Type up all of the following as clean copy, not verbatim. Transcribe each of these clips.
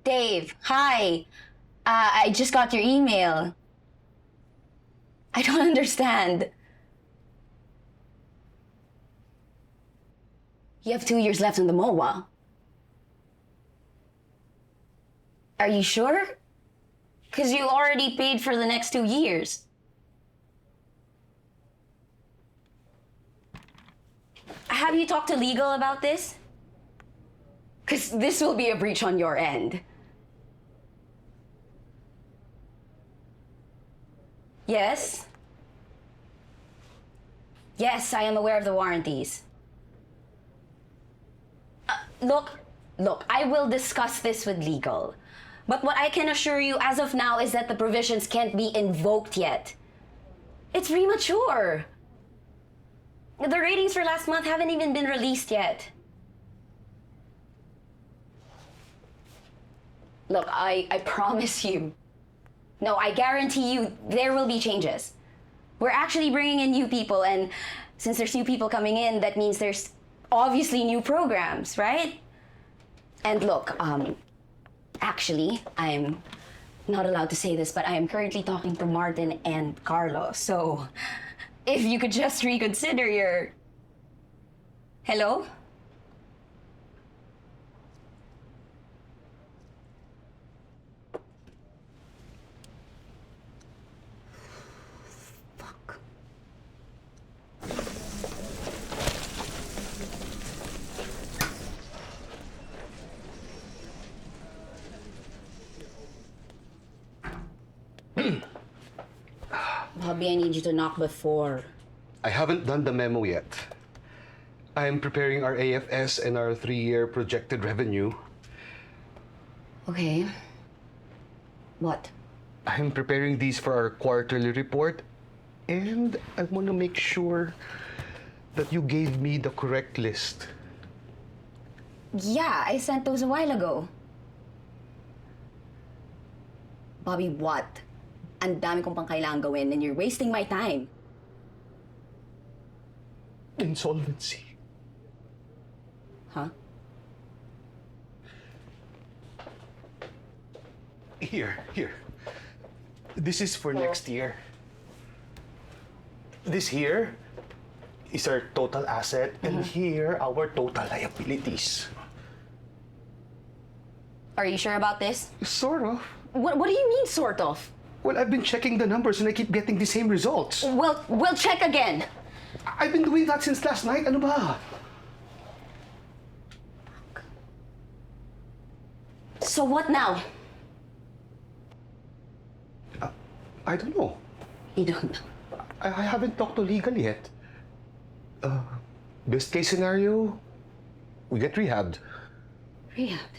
Dave, hi. I just got your email. I don't understand. You have 2 years left on the MOA. Are you sure? Because you already paid for the next 2 years. Have you talked to legal about this? Because this will be a breach on your end. Yes? Yes, I am aware of the warranties. Look, I will discuss this with legal. But what I can assure you as of now is that the provisions can't be invoked yet. It's premature. The ratings for last month haven't even been released yet. Look, I promise you. No, I guarantee you there will be changes. We're actually bringing in new people, and since there's new people coming in, that means there's obviously new programs, right? And look, actually, I'm not allowed to say this, but I am currently talking to Martin and Carlos. So, if you could just reconsider your... Hello? Fuck. Bobby, I need you to knock before. I haven't done the memo yet. I'm preparing our AFS and our 3-year projected revenue. Okay. What? I'm preparing these for our quarterly report, and I want to make sure that you gave me the correct list. Yeah, I sent those a while ago. Bobby, what? Ang dami kong pang kailangan gawin and you're wasting my time. Insolvency. Huh? Here. This is for next year. This here is our total asset, and here our total liabilities. Are you sure about this? Sort of. What do you mean, sort of? Well, I've been checking the numbers and I keep getting the same results. We'll check again. I've been doing that since last night. Ano ba? So what now? I don't know. You don't know. I haven't talked to legal yet. Best case scenario, we get rehabbed. Rehab.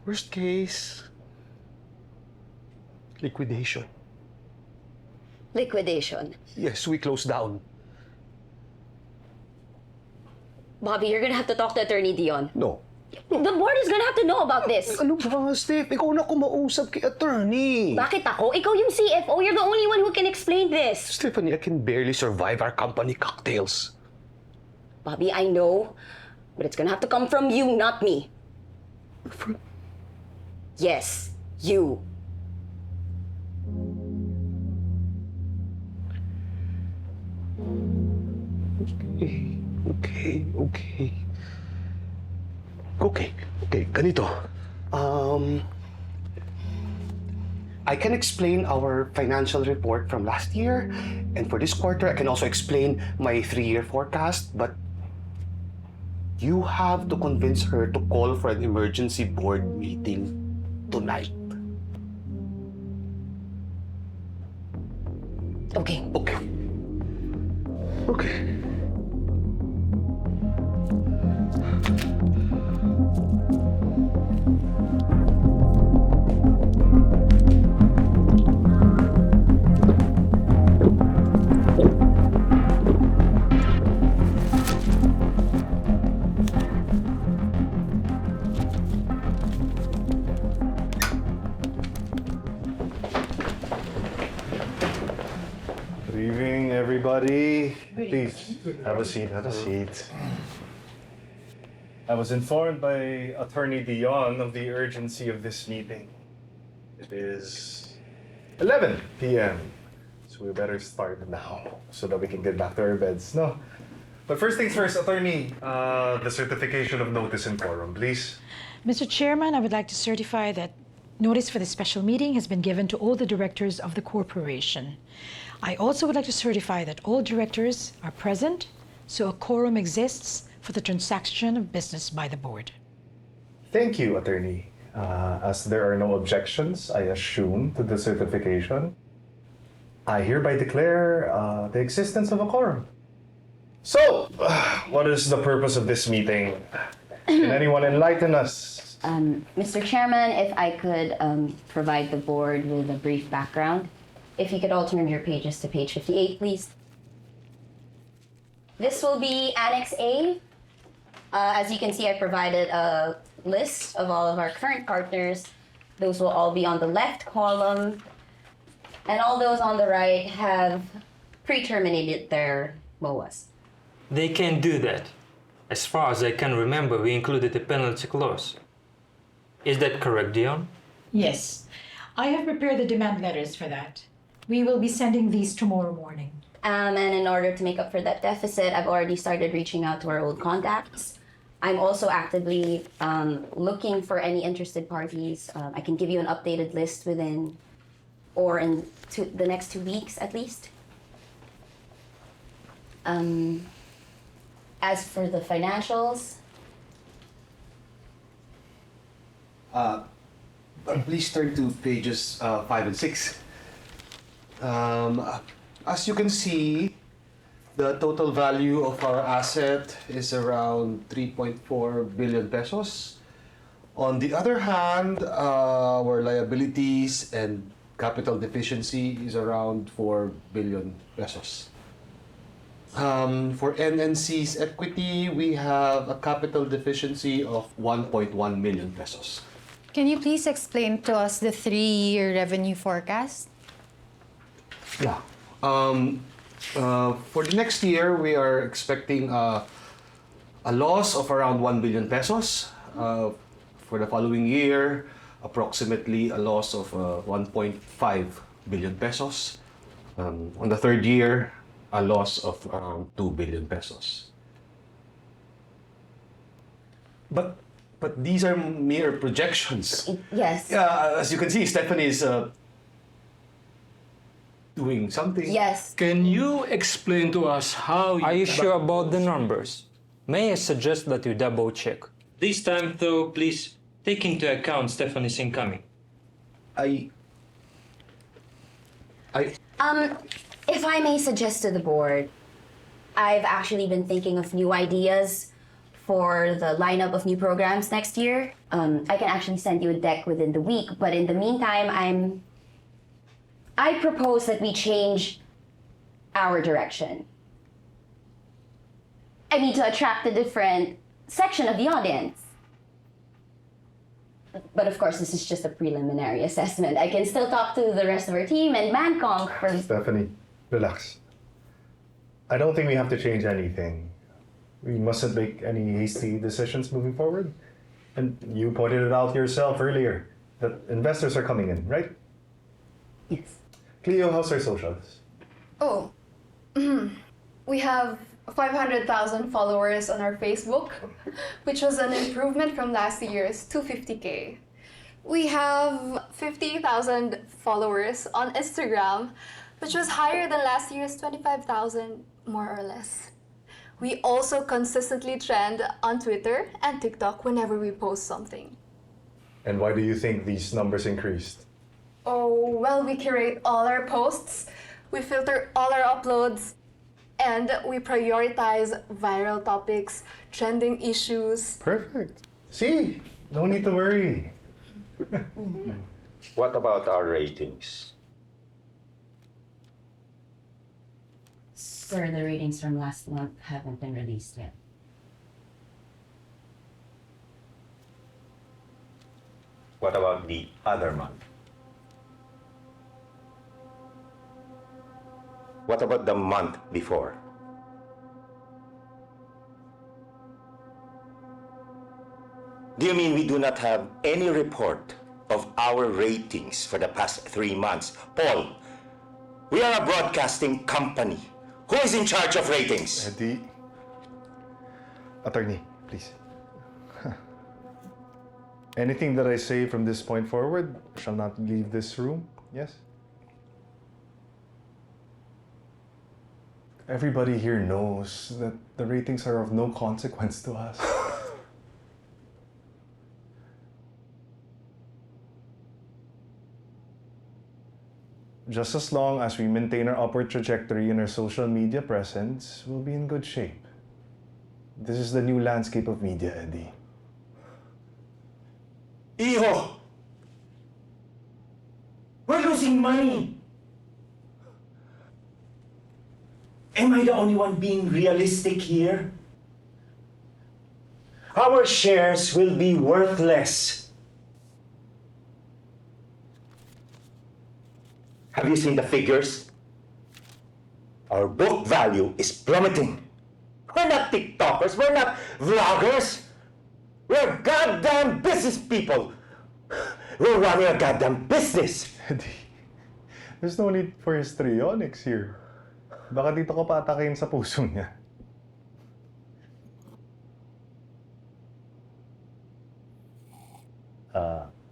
Worst case, liquidation. Liquidation. Yes, we close down. Bobby, you're gonna have to talk to Attorney Dion. No. The board is gonna have to know about this. Ano ba, Steph? Ikaw na kumausap kay attorney. Bakit ako? Ikaw yung CFO. You're the only one who can explain this. Stephanie, I can barely survive our company cocktails. Bobby, I know. But it's gonna have to come from you, not me. From... Yes, you. Okay, ganito. I can explain our financial report from last year, and for this quarter, I can also explain my 3-year forecast, but you have to convince her to call for an emergency board meeting tonight. Okay. Okay. Good evening, everybody. Please, have a seat. I was informed by Attorney Dion of the urgency of this meeting. It is 11 p.m. So we better start now so that we can get back to our beds, no? But first things first, Attorney, the certification of notice and quorum, please. Mr. Chairman, I would like to certify that notice for the special meeting has been given to all the directors of the corporation. I also would like to certify that all directors are present, so a quorum exists for the transaction of business by the board. Thank you, Attorney. As there are no objections, I assume, to the certification, I hereby declare the existence of a quorum. So, what is the purpose of this meeting? Can anyone enlighten us? Mr. Chairman, if I could provide the board with a brief background. If you could all turn your pages to page 58, please. This will be Annex A. As you can see, I provided a list of all of our current partners. Those will all be on the left column. And all those on the right have pre-terminated their MOAs. They can't do that. As far as I can remember, we included a penalty clause. Is that correct, Dion? Yes, I have prepared the demand letters for that. We will be sending these tomorrow morning. And in order to make up for that deficit, I've already started reaching out to our old contacts. I'm also actively looking for any interested parties. I can give you an updated list within, or in the next 2 weeks at least. As for the financials, Please turn to pages 5 and 6. As you can see, the total value of our asset is around 3.4 billion pesos. On the other hand, our liabilities and capital deficiency is around 4 billion pesos. For NNC's equity, we have a capital deficiency of 1.1 million pesos. Can you please explain to us the 3-year revenue forecast? Yeah. For the next year, we are expecting a loss of around 1 billion pesos. For the following year, approximately a loss of 1.5 billion pesos. On the third year, a loss of around 2 billion pesos. But these are mere projections. yes. As you can see, Stephanie is doing something. Yes. Can you explain to us how Are you sure about the numbers? May I suggest that you double check? This time, though, please take into account Stephanie's incoming. If I may suggest to the board, I've actually been thinking of new ideas for the lineup of new programs next year. I can actually send you a deck within the week, but in the meantime, I propose that we change our direction. I mean, to attract a different section of the audience. But of course, this is just a preliminary assessment. I can still talk to the rest of our team and Mancong for... Stephanie, relax. I don't think we have to change anything. We mustn't make any hasty decisions moving forward. And you pointed it out yourself earlier, that investors are coming in, right? Yes. Cleo, how's our socials? Oh, we have 500,000 followers on our Facebook, which was an improvement from last year's 250K. We have 50,000 followers on Instagram, which was higher than last year's 25,000, more or less. We also consistently trend on Twitter and TikTok whenever we post something. And why do you think these numbers increased? Oh, well, we curate all our posts, we filter all our uploads, and we prioritize viral topics, trending issues. Perfect. See, no need to worry. What about our ratings? Sir, the ratings from last month haven't been released yet. What about the other month? What about the month before? Do you mean we do not have any report of our ratings for the past 3 months? Paul, we are a broadcasting company. Who is in charge of ratings? Eddie. Attorney, please. Anything that I say from this point forward shall not leave this room, yes? Everybody here knows that the ratings are of no consequence to us. Just as long as we maintain our upward trajectory in our social media presence, we'll be in good shape. This is the new landscape of media, Eddie. Iho! We're losing money! Am I the only one being realistic here? Our shares will be worthless. Have you seen the figures? Our book value is plummeting. We're not TikTokers, we're not vloggers. We're goddamn business people. We're running a goddamn business. Eddie, there's no need for histrionics here. Baka dito ka paatakin sa puso niya.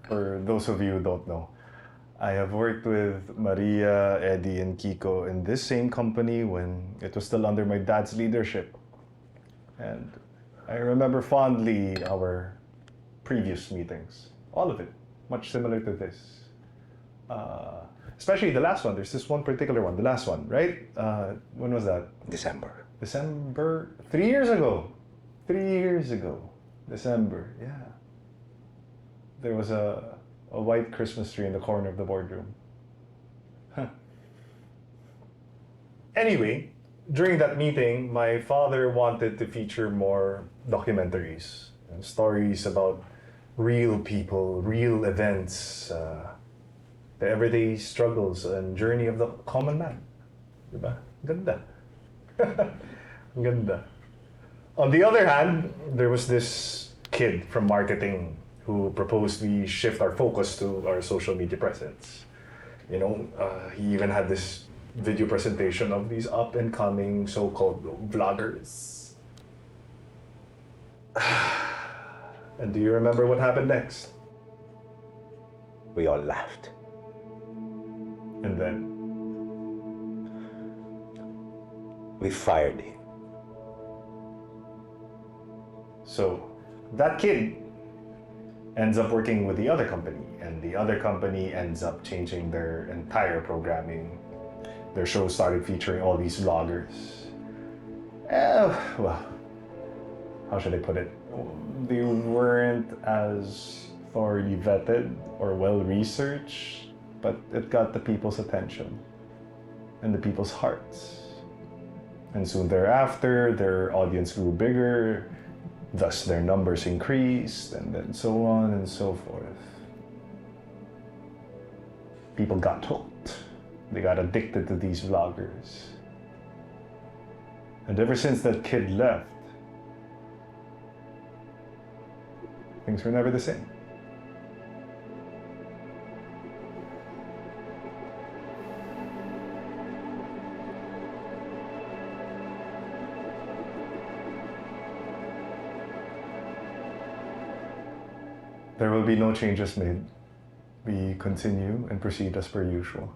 For those of you who don't know, I have worked with Maria, Eddie, and Kiko in this same company when it was still under my dad's leadership. And I remember fondly our previous meetings. All of it, much similar to this. Especially the last one. There's this one particular one, the last one, right? When was that? December. December, 3 years ago. 3 years ago. December, yeah. There was a white Christmas tree in the corner of the boardroom. Huh. Anyway, during that meeting, my father wanted to feature more documentaries and stories about real people, real events, the everyday struggles and journey of the common man. Diba? Ganda. Ganda. On the other hand, there was this kid from marketing who proposed we shift our focus to our social media presence. You know, he even had this video presentation of these up-and-coming so-called vloggers. And do you remember what happened next? We all laughed. And then? We fired him. So, that kid ends up working with the other company, and the other company ends up changing their entire programming. Their show started featuring all these vloggers. Well, how should I put it? They weren't as thoroughly vetted or well-researched, but it got the people's attention and the people's hearts. And soon thereafter, their audience grew bigger, thus their numbers increased, and then so on and so forth. People got hooked. They got addicted to these vloggers. And ever since that kid left, things were never the same. There will be no changes made. We continue and proceed as per usual.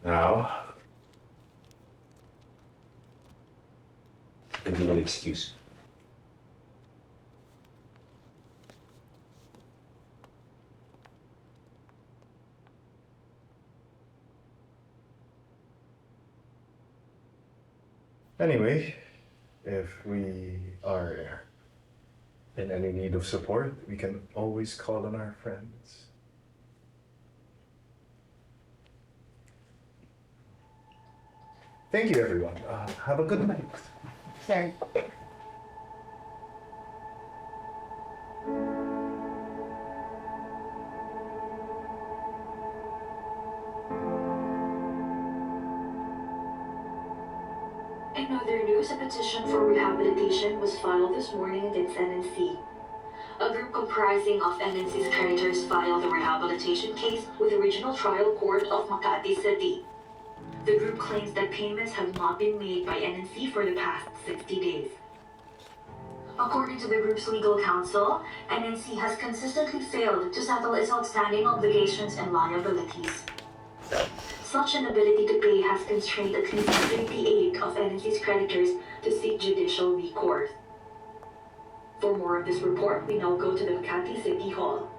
Now, and you will excuse. Anyway, if we are in any need of support, we can always call on our friends. Thank you, everyone. Have a good night. Sir. In other news, a petition for rehabilitation was filed this morning against NNC. A group comprising of NNC's creditors filed a rehabilitation case with the Regional Trial Court of Makati City. The group claims that payments have not been made by NNC for the past 60 days. According to the group's legal counsel, NNC has consistently failed to settle its outstanding obligations and liabilities. Such inability to pay has constrained at least 58 of NNC's creditors to seek judicial recourse. For more of this report, we now go to the Makati City Hall.